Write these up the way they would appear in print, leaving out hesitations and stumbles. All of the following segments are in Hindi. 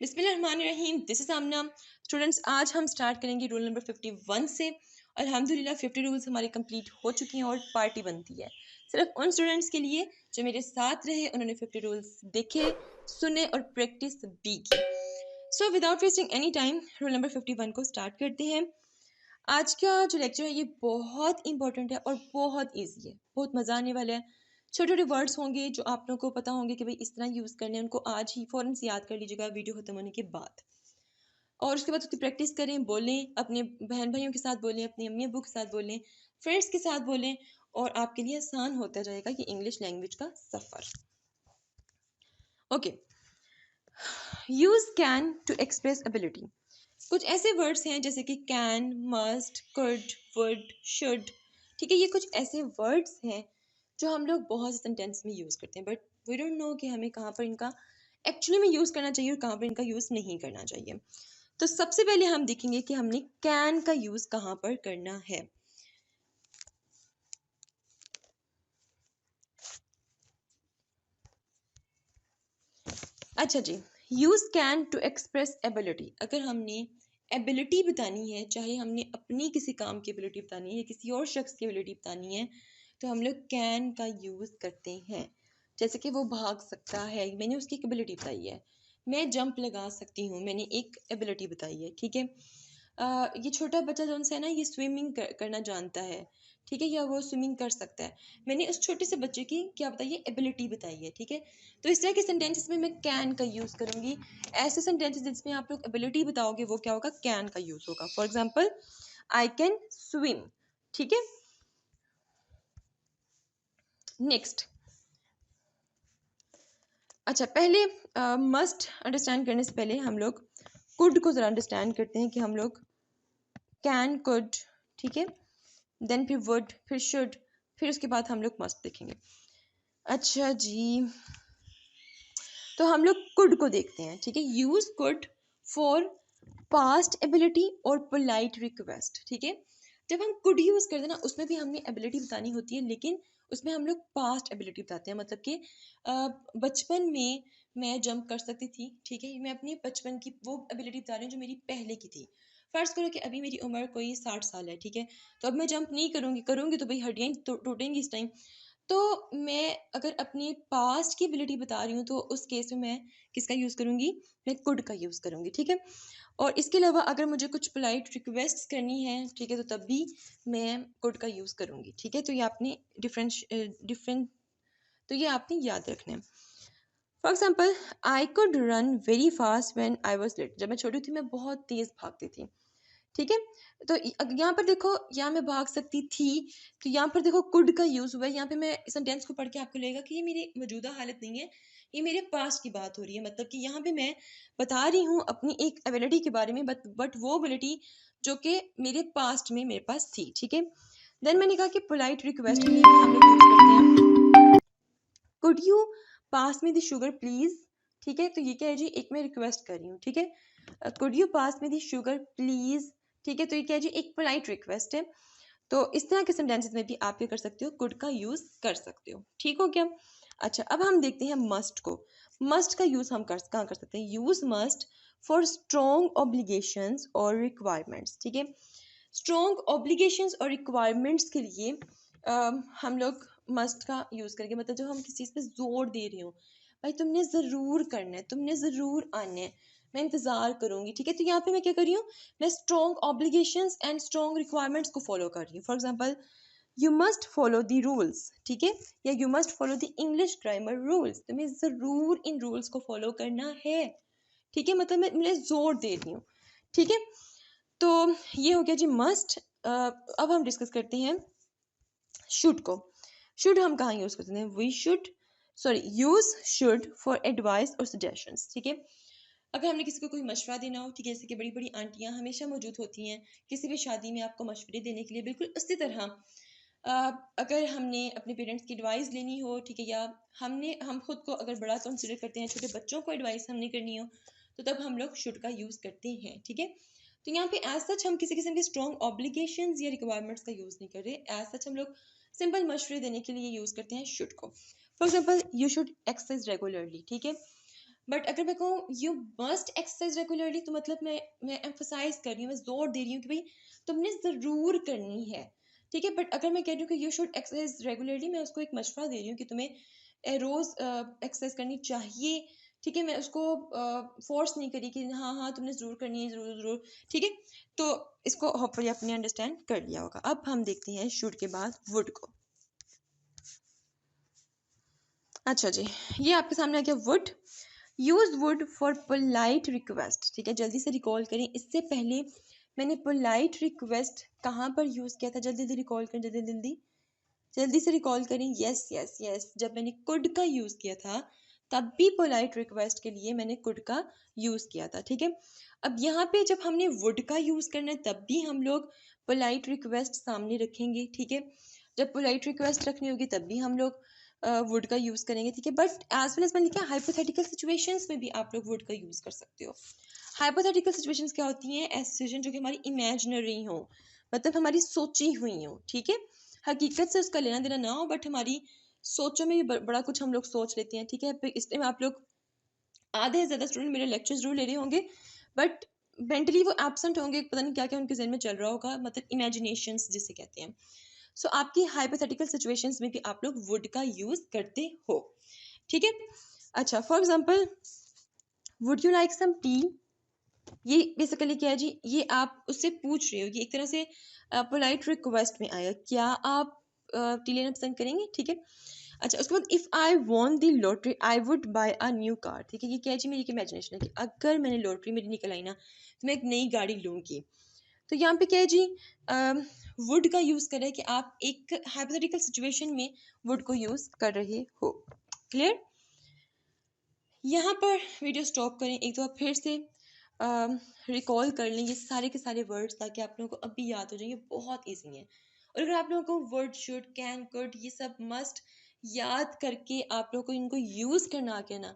बिस्मिल्लाहिर्रहमानिर्रहीम, दिस इज़ आमना। स्टूडेंट्स, आज हम स्टार्ट करेंगे रूल नंबर 51 से। अल्हम्दुलिल्लाह 50 रूल्स हमारे कंप्लीट हो चुके हैं और पार्टी बनती है सिर्फ उन स्टूडेंट्स के लिए जो मेरे साथ रहे, उन्होंने 50 रूल्स देखे, सुने और प्रैक्टिस भी की। So without wasting any time rule number 51 को स्टार्ट करते हैं। आज का जो लेक्चर है ये बहुत इंपॉर्टेंट है और बहुत ईजी है, बहुत मज़ा आने वाला है। छोटे छोटे वर्ड्स होंगे जो आप लोगों को पता होंगे कि भाई इस तरह यूज़ करने हैं, उनको आज ही फ़ौरन से याद कर लीजिएगा वीडियो ख़त्म होने के बाद। और उसके बाद उसकी प्रैक्टिस करें, बोलें, अपने बहन भाइयों के साथ बोलें, अपनी अम्मी अब्बू के साथ बोलें, फ्रेंड्स के साथ बोलें, और आपके लिए आसान होता जाएगा ये इंग्लिश लैंग्वेज का सफ़र। Okay, use can to express ability. कुछ ऐसे वर्ड्स हैं जैसे कि can, must, could, would, should. ठीक है, ये कुछ ऐसे वर्ड्स हैं जो हम लोग बहुत से सेंटेंस में यूज़ करते हैं, बट वी डोंट नो कि हमें कहाँ पर इनका एक्चुअली में यूज़ करना चाहिए और कहाँ पर इनका यूज़ नहीं करना चाहिए। तो सबसे पहले हम देखेंगे कि हमने कैन का यूज़ कहाँ पर करना है। अच्छा जी, use can to express ability. अगर हमने एबिलिटी बतानी है, चाहे हमने अपनी किसी काम की एबिलिटी बतानी है या किसी और शख्स की एबिलिटी बतानी है, तो हम लोग कैन का यूज़ करते हैं। जैसे कि वो भाग सकता है, मैंने उसकी एक एबिलिटी बताई है। मैं जंप लगा सकती हूँ, मैंने एक एबिलिटी बताई है। ठीक है, ये छोटा बच्चा जो है ना, ये स्विमिंग करना जानता है। ठीक है, या वो स्विमिंग कर सकता है, मैंने उस छोटे से बच्चे की क्या बताई है, एबिलिटी बताई है। ठीक है, तो इस तरह के सेंटेंसेस में मैं कैन का यूज़ करूँगी। ऐसे सेंटेंसेस जिसमें आप लोग एबिलिटी बताओगे वो क्या होगा, कैन का यूज़ होगा। For example, I can swim. ठीक है, नेक्स्ट। अच्छा, पहले मस्ट अंडरस्टैंड करने से पहले हम लोग कुड को ज़रा अंडरस्टैंड करते हैं कि हम लोग कैन, कुड, ठीक है, देन फिर वुड, फिर शुड, फिर उसके बाद हम लोग मस्ट देखेंगे। अच्छा जी, तो हम लोग कुड को देखते हैं। ठीक है, use could for past ability और पोलाइट रिक्वेस्ट। ठीक है, जब हम कुड यूज करते हैं ना, उसमें भी हमने एबिलिटी बतानी होती है, लेकिन उसमें हम लोग पास्ट एबिलिटी बताते हैं। मतलब कि बचपन में मैं जंप कर सकती थी। ठीक है, मैं अपनी बचपन की वो एबिलिटी बता रही हूँ जो मेरी पहले की थी। फर्ज करो कि अभी मेरी उम्र कोई 60 साल है। ठीक है, तो अब मैं जंप नहीं करूँगी तो भाई हड्डियाँ टूटेंगी इस टाइम। तो मैं अगर अपनी पास्ट की एबिलिटी बता रही हूँ तो उस केस में मैं किसका यूज़ करूँगी, मैं कुड का यूज़ करूँगी। ठीक है, और इसके अलावा अगर मुझे कुछ पोलाइट रिक्वेस्ट करनी है, ठीक है, तो तब भी मैं कुड का यूज़ करूँगी। ठीक है, तो ये आपने डिफरेंट तो ये आपने याद रखना है। For example, I could run very fast when I was little. जब मैं छोटी थी मैं बहुत तेज़ भागती थी। ठीक है, तो यहाँ पर देखो, यहाँ मैं भाग सकती थी, तो यहाँ पर देखो कुड का यूज़ हुआ है। यहाँ पे मैं सेंटेंस को पढ़ के आपको लगेगा कि ये मेरी मौजूदा हालत नहीं है, ये मेरे पास्ट की बात हो रही है। मतलब कि यहाँ पे मैं बता रही हूँ अपनी एक एबिलिटी के बारे में, बट वो एबिलिटी जो कि मेरे पास्ट में मेरे पास थी। ठीक है, देन मैंने कहा कि पोलाइट रिक्वेस्ट के लिए भी हम लोग यूज़ करते हैं, could you pass me the sugar please. ठीक है, तो ये क्या है जी, एक मैं रिक्वेस्ट कर रही हूँ। ठीक है, could you pass me the sugar please. ठीक है, तो ये क्या है जी, एक पोलाइट रिक्वेस्ट है। तो इस तरह के सेंटेंसेस में भी आप क्या कर सकते हो, कुड का यूज़ कर सकते हो। ठीक हो गया। अच्छा, अब हम देखते हैं मस्ट को। मस्ट का यूज़ हम कहाँ कर सकते हैं, use must for strong obligations और रिक्वायरमेंट्स। ठीक है, स्ट्रॉन्ग ऑब्लिगेशंस और रिक्वायरमेंट्स के लिए हम लोग मस्ट का यूज़ करेंगे। मतलब जब हम किसी चीज़ पे जोर दे रहे हो, भाई तुमने ज़रूर करना है, तुमने ज़रूर आना है, मैं इंतज़ार करूँगी। ठीक है, तो यहाँ पे मैं क्या कर रही हूँ, मैं strong obligations and strong requirements को फॉलो कर रही हूँ। For example, you must follow the rules. ठीक है, या you must follow the English grammar rules. तुम्हें ज़रूर इन रूल्स को फॉलो करना है। ठीक है, मतलब मैं जोर दे रही हूँ। ठीक है, तो ये हो गया जी मस्ट। अब हम डिस्कस करते हैं शुड को। शुड हम कहाँ यूज़ करते हैं, we should use should for advice और सजेशंस। ठीक है, अगर हमने किसी को कोई मशवरा देना हो, ठीक है, जैसे कि बड़ी बड़ी आंटियाँ हमेशा मौजूद होती हैं किसी भी शादी में आपको मशवरे देने के लिए, बिल्कुल उसी तरह अगर हमने अपने पेरेंट्स की एडवाइस लेनी हो, ठीक है, या हम खुद को अगर बड़ा कंसिडर करते हैं, छोटे बच्चों को एडवाइस हमने करनी हो, तो तब हम लोग शुड का यूज़ करते हैं। ठीक है, तो यहाँ पे एज सच हम किसी किस्म के स्ट्रॉन्ग ऑब्लिगेशंस या रिक्वायरमेंट्स का यूज़ नहीं कर रहे। एज सच हम लोग सिंपल मशवरे देने के लिए यूज़ करते हैं शुड को। For example, you should exercise regularly. ठीक है, बट अगर मैं कहूँ यू मस्ट एक्सरसाइज रेगुलरली, तो मतलब मैं एम्फोसाइज कर रही हूँ, मैं जोर दे रही हूँ कि भाई तुमने ज़रूर करनी है, ठीक है। बट अगर मैं कह रही हूँ कि यू शुड एक्सरसाइज रेगुलरली, मैं उसको एक मशवरा दे रही हूँ कि तुम्हें रोज़ एक्सरसाइज करनी चाहिए, ठीक है। मैं उसको फोर्स नहीं करी कि हाँ हाँ तुमने ज़रूर करनी है, ज़रूर ज़रूर, ठीक है। तो इसको होपफुली आपने अंडरस्टैंड कर लिया होगा। अब हम देखते हैं शुड के बाद वुड को। अच्छा जी, ये आपके सामने आ गया would. Use would for polite request, ठीक है। जल्दी से रिकॉल करें, इससे पहले मैंने पोलाइट रिक्वेस्ट कहाँ पर यूज़ किया था? जल्दी जल्दी रिकॉल करें, जल्दी जल्दी जल्दी से रिकॉल करें। यस यस यस, जब मैंने कुड का यूज़ किया था तब भी पोलाइट रिक्वेस्ट के लिए मैंने कुड का यूज़ किया था, ठीक है। अब यहाँ पे जब हमने वुड का यूज़ करना है तब भी हम लोग पोलाइट रिक्वेस्ट सामने रखेंगे, ठीक है। जब पोलाइट रिक्वेस्ट रखनी होगी तब भी हम लोग वुड का यूज़ करेंगे, ठीक है। बट एज वेल एज मैंने लिखा हाइपोथेटिकल सिचुएशंस में भी आप लोग वुड का यूज़ कर सकते हो। हाइपोथेटिकल सिचुएशंस क्या होती हैं? ऐसी सिचुएशन जो कि हमारी इमेजिनरी हो, मतलब हमारी सोची हुई हो, ठीक है। हकीकत से उसका लेना देना ना हो, बट हमारी सोचों में भी बड़ा कुछ हम लोग सोच लेते हैं, ठीक है। फिर इसलिए आप लोग आधे से ज़्यादा स्टूडेंट मेरे लेक्चर जरूर ले रहे होंगे, बट मेंटली वो एब्सेंट होंगे, पता नहीं क्या क्या उनके जहन में चल रहा होगा, मतलब इमेजिनेशंस जिसे कहते हैं। सो आपकी हाइपोथेटिकल सिचुएशंस में भी आप लोग वुड का यूज़ करते हो, ठीक है। अच्छा, for example would you like some tea, ये बेसिकली क्या है जी? ये आप उससे पूछ रहे हो, ये एक तरह से पोलाइट रिक्वेस्ट में आएगा, क्या आप टी लेना पसंद करेंगे, ठीक है। अच्छा, उसके बाद if I want the lottery I would buy a new car, ठीक है। ये क्या है जी? मेरी एक इमेजिनेशन है कि अगर मैंने लॉटरी मेरी निकल आई ना तो मैं एक नई गाड़ी लूँगी। तो यहाँ पे क्या है जी? वुड का यूज़ कर रहे हैं कि आप एक हाइपोथेटिकल सिचुएशन में वुड को यूज़ कर रहे हो। क्लियर? यहाँ पर वीडियो स्टॉप करें, एक दो बार फिर से रिकॉल कर लें ये सारे के सारे वर्ड्स, ताकि आप लोगों को अब भी याद हो जाएंगे, बहुत ईजी है। और अगर आप लोगों को वर्ड, शुड, कैन, कुड ये सब मस्ट याद करके आप लोगों को इनको यूज़ करना आ गया ना,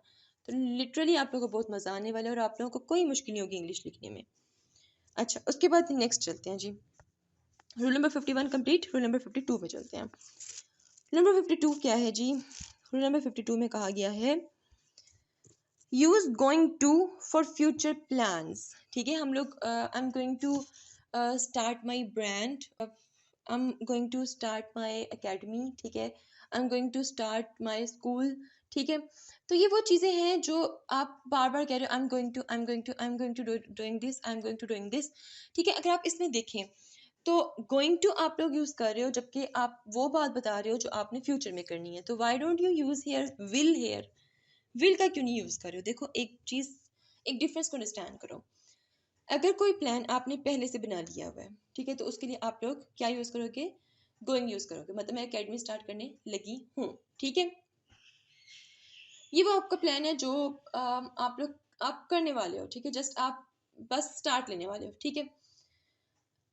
तो लिटरली आप लोगों को बहुत मज़ा आने वाला है और आप लोगों को कोई मुश्किल नहीं होगी इंग्लिश लिखने में। अच्छा, उसके बाद नेक्स्ट चलते हैं जी। Rule number 51 complete, rule number 52 पे चलते हैं। रूल नंबर 52 क्या है जी? रूल नंबर 52 में कहा गया है use going to for future plans, ठीक है। हम लोग I am going to start my brand, I am going to start my academy, ठीक है। I am going to start my school, ठीक है। तो ये वो चीज़ें हैं जो आप बार बार कह रहे हो, I am going to, I am going to, I am going to doing this, I am going to doing this, ठीक है। अगर आप इसमें देखें तो गोइंग टू आप लोग यूज़ कर रहे हो, जबकि आप वो बात बता रहे हो जो आपने फ्यूचर में करनी है। तो why don't you use here will here? Will का क्यों नहीं यूज़ कर रहे हो? देखो, एक चीज़, एक डिफरेंस को अंडरस्टैंड करो। अगर कोई प्लान आपने पहले से बना लिया हुआ है, ठीक है, तो उसके लिए आप लोग क्या यूज़ करोगे? गोइंग यूज़ करोगे, मतलब मैं अकेडमी स्टार्ट करने लगी हूँ, ठीक है। ये वो आपका प्लान है जो आप लोग आप करने वाले हो, ठीक है। जस्ट आप बस स्टार्ट लेने वाले हो, ठीक है।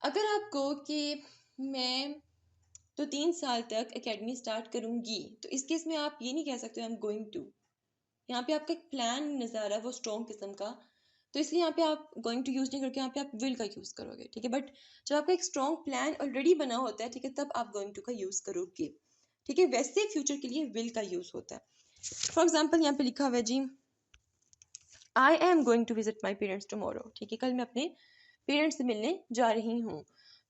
अगर आप कहो कि मैं तो 3 साल तक अकेडमी स्टार्ट करूँगी, तो इस केस में आप ये नहीं कह सकते आई एम गोइंग टू। यहाँ पे आपका एक प्लान नज़र आ रहा है वो स्ट्रॉन्ग किस्म का, तो इसलिए यहाँ पे आप गोइंग टू यूज़ नहीं करके यहाँ पे आप विल का यूज़ करोगे, ठीक है। बट जब आपका एक स्ट्रॉन्ग प्लान ऑलरेडी बना होता है, ठीक है, तब आप गोइंग टू का यूज़ करोगे, ठीक है। वैसे फ्यूचर के लिए विल का यूज़ होता है। फॉर एग्जाम्पल यहाँ पे लिखा हुआ है जी I am going to visit my parents tomorrow, ठीक है, कल मैं अपने पेरेंट्स से मिलने जा रही हूँ।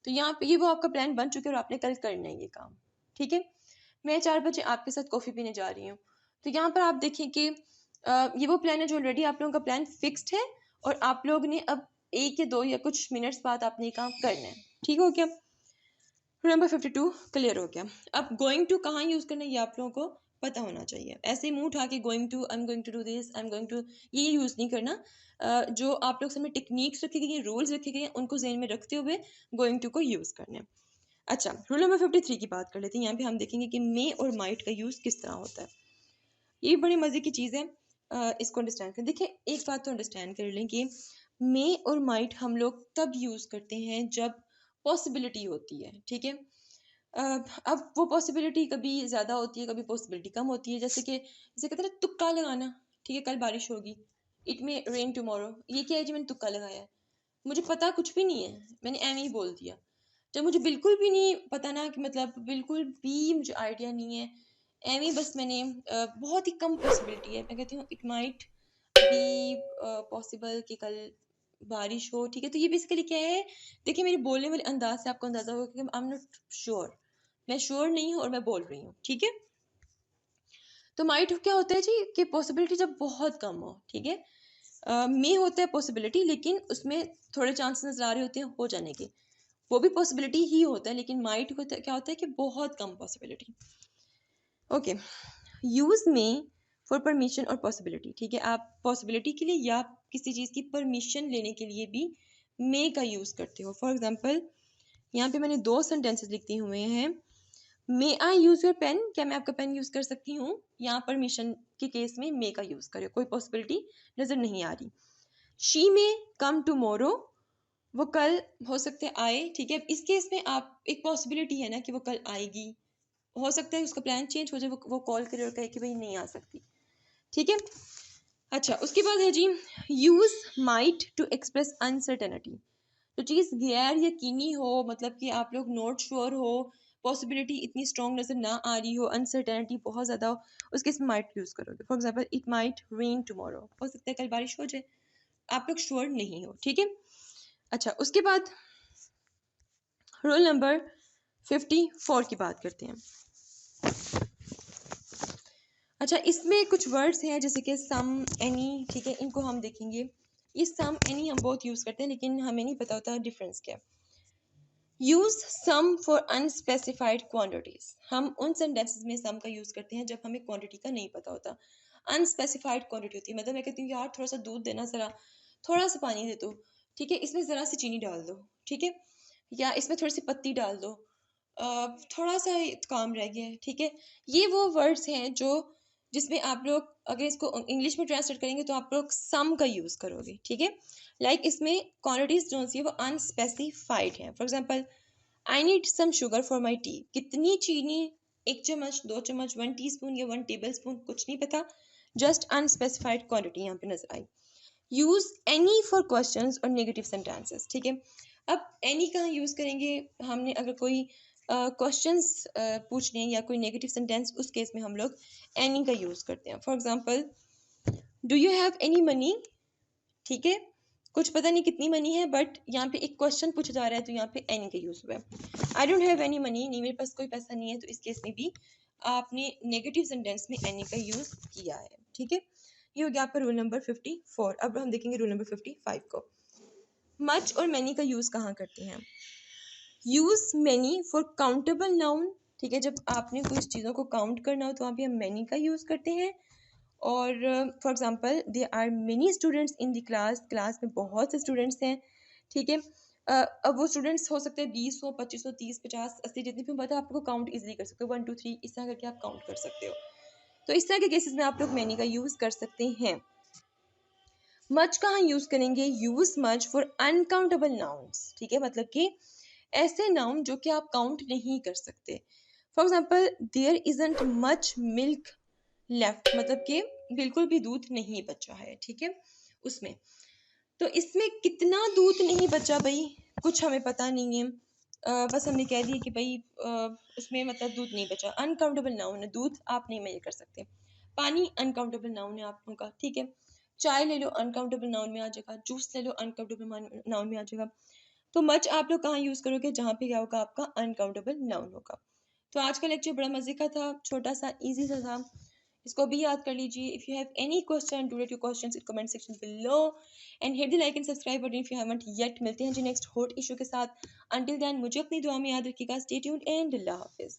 तो यहाँ पे ये वो आपका प्लान बन चुके और आपने कल करना है ये काम, ठीक है। मैं 4 बजे आपके साथ कॉफ़ी पीने जा रही हूँ। तो यहाँ पर आप देखें कि ये वो प्लान है जो ऑलरेडी आप लोगों का प्लान फिक्स्ड है, और आप लोग ने अब 1 या 2 या कुछ मिनट्स बाद आपने ये काम करना है, ठीक हो गया। नंबर 52 क्लियर हो गया। अब गोइंग टू कहाँ यूज़ करना है ये आप लोगों को पता होना चाहिए। ऐसे ही मुंह उठा के going to, I am going to do this, I am going to, ये यूज़ नहीं करना। जो आप लोग समय टेक्निक्स रखी गई हैं, रूल्स रखे गए हैं, उनको जहन में रखते हुए गोइंग टू को यूज़ करना है। अच्छा, रूल नंबर 53 की बात कर लेते हैं। यहाँ पे हम देखेंगे कि मे और माइट का यूज़ किस तरह होता है। ये बड़ी मज़े की चीज़ है, इसको अंडरस्टैंड करें। देखिए, एक बात तो अंडरस्टैंड कर लें कि मे और माइट हम लोग तब यूज़ करते हैं जब पॉसिबिलिटी होती है, ठीक है। अब वो पॉसिबिलिटी कभी ज़्यादा होती है, कभी पॉसिबिलिटी कम होती है। जैसे कहते हैं ना, तुक्का लगाना, ठीक है, कल बारिश होगी, इट मे रेन टुमारो। ये क्या है जी? मैंने तुक्का लगाया है, मुझे पता कुछ भी नहीं है, मैंने एम ही बोल दिया। जब मुझे बिल्कुल भी नहीं पता ना, कि मतलब बिल्कुल भी मुझे आइडिया नहीं है, एम ही बस मैंने बहुत ही कम पॉसिबिलिटी है, मैं कहती हूँ इट माइट बी पॉसिबल कि कल बारिश हो, ठीक है। तो ये बेसिकली क्या है, देखिए मेरे बोलने वाले अंदाज से आपको अंदाजा होगा कि आई एम नॉट श्योर, मैं श्योर नहीं हूँ और मैं बोल रही हूँ, ठीक है। तो माइट क्या होता है जी कि पॉसिबिलिटी जब बहुत कम हो, ठीक है। मे होता है पॉसिबिलिटी, लेकिन उसमें थोड़े चांसेस नजर आ रहे होते हैं हो जाने के, वो भी पॉसिबिलिटी ही होता है, लेकिन माइट क्या होता है कि बहुत कम पॉसिबिलिटी। ओके, यूज में फॉर परमिशन और पॉसिबिलिटी, ठीक है। आप पॉसिबिलिटी के लिए या किसी चीज़ की परमिशन लेने के लिए भी मे का यूज़ करते हो। फॉर एग्जाम्पल यहाँ पे मैंने 2 सेंटेंसेस लिखते हुए हैं। मे आई यूज़ योर पेन, क्या मैं आपका पेन यूज़ कर सकती हूँ। यहाँ परमिशन के केस में मे का यूज़ करें, कोई पॉसिबिलिटी नज़र नहीं आ रही। शी मे कम टुमारो, वो कल हो सकते आए, ठीक है। इस केस में आप एक पॉसिबिलिटी है ना कि वो कल आएगी, हो सकता है उसका प्लान चेंज हो जाए, वो कॉल करे और कहे कि भाई नहीं आ सकती, ठीक है। अच्छा, उसके बाद है जी use might to express uncertainty. तो चीज़ गैर यकीनी हो, मतलब कि आप लोग नॉट श्योर हो, पॉसिबिलिटी इतनी स्ट्रॉन्ग नजर ना आ रही हो, अनसर्टेनिटी बहुत ज़्यादा हो, उसके इसमें माइट यूज़ करोगे। For example it might rain tomorrow, हो सकता है कल बारिश हो जाए, आप लोग श्योर नहीं हो, ठीक है। अच्छा, उसके बाद रूल नंबर 54 की बात करते हैं। अच्छा, इसमें कुछ वर्ड्स हैं जैसे कि सम, एनी, ठीक है। इनको हम देखेंगे। ये सम एनी हम बहुत यूज़ करते हैं, लेकिन हमें नहीं पता होता डिफरेंस क्या है। Use some for unspecified quantities, हम उन सेंटेंसेस में सम का यूज़ करते हैं जब हमें क्वांटिटी का नहीं पता होता। अनस्पेसिफाइड क्वांटिटी होती है, मतलब मैं कहती हूँ यार थोड़ा सा दूध देना, ज़रा थोड़ा सा पानी दे दो, ठीक है, इसमें ज़रा सी चीनी डाल दो, ठीक है, या इसमें थोड़ी सी पत्ती डाल दो, थोड़ा सा काम रह गया है, ठीक है। ये वो वर्ड्स हैं जो जिसमें आप लोग अगर इसको इंग्लिश में ट्रांसलेट करेंगे तो आप लोग सम का यूज़ करोगे, ठीक है। लाइक इसमें क्वांटिटीज जो है वो अनस्पेसिफाइड हैं। For example I need some sugar for my tea, कितनी चीनी, 1 चम्मच, 2 चम्मच, 1 टीस्पून या 1 टेबलस्पून, कुछ नहीं पता, जस्ट अनस्पेसिफाइड क्वांटिटी यहाँ पे नजर आई। यूज एनी फॉर क्वेश्चंस और नेगेटिव सेंटेंसेस, ठीक है। अब एनी कहाँ यूज करेंगे, हमने अगर कोई क्वेश्चंस पूछने या कोई नेगेटिव सेंटेंस, उस केस में हम लोग एनी का यूज करते हैं। For example do you have any money, ठीक है, कुछ पता नहीं कितनी मनी है, बट यहाँ पे एक क्वेश्चन पूछा जा रहा है तो यहाँ पे एनी का यूज हुआ है। I don't have any money, नहीं मेरे पास कोई पैसा नहीं है, तो इस केस में भी आपने नेगेटिव सेंटेंस में एनी का यूज किया है, ठीक है। ये हो गया आपका रूल नंबर 54। अब हम देखेंगे रूल नंबर 55 को। मच और मैनी का यूज कहाँ करते हैं। Use many for countable noun, ठीक है, जब आपने कुछ चीज़ों को काउंट करना हो तो वहाँ पे हम मैनी का यूज करते हैं। और for example there are many students in the class, class में बहुत से स्टूडेंट्स हैं, ठीक है। अब वो स्टूडेंट्स हो सकते हैं 20 हो, 25 हो, 30, 50, 80, जितनी भी बात है आपको काउंट इजीली कर सकते हो, 1 2 3 इस तरह करके आप काउंट कर सकते हो। तो इस तरह के केसेस में आप लोग मैनी का यूज कर सकते हैं। मच कहाँ यूज करेंगे, use much for uncountable nouns, ठीक है, मतलब कि ऐसे नाउन जो कि आप काउंट नहीं कर सकते। For example there isn't much milk left, मतलब कि बिल्कुल भी दूध नहीं बचा है, ठीक है उसमें। तो इसमें कितना दूध नहीं बचा भाई, कुछ हमें पता नहीं है, बस हमने कह दिया कि भाई उसमें मतलब दूध नहीं बचा। अनकाउंटेबल नाउन है, दूध आप नहीं मेजर कर सकते। पानी अनकाउंटेबल नाउन है आप लोगों का, ठीक है। चाय ले लो अनकाउंटेबल नाउन में आ जाएगा, जूस ले लो अनकाउंटेबल नाउन में आ जाएगा। तो मच आप लोग कहाँ यूज करोगे, जहाँ पे क्या होगा आपका अनकाउंटेबल नाउन होगा। तो आज का लेक्चर बड़ा मजे का था, छोटा सा इजी सा था, इसको भी याद कर लीजिए। If you have any question, do right your questions in comment section below and hit the like and subscribe button if you haven't yet. मिलते हैं जी नेक्स्ट हॉट इशू के साथ। अंटिल देन मुझे अपनी दुआ में याद रखिएगा। Stay tuned and Allah Hafiz.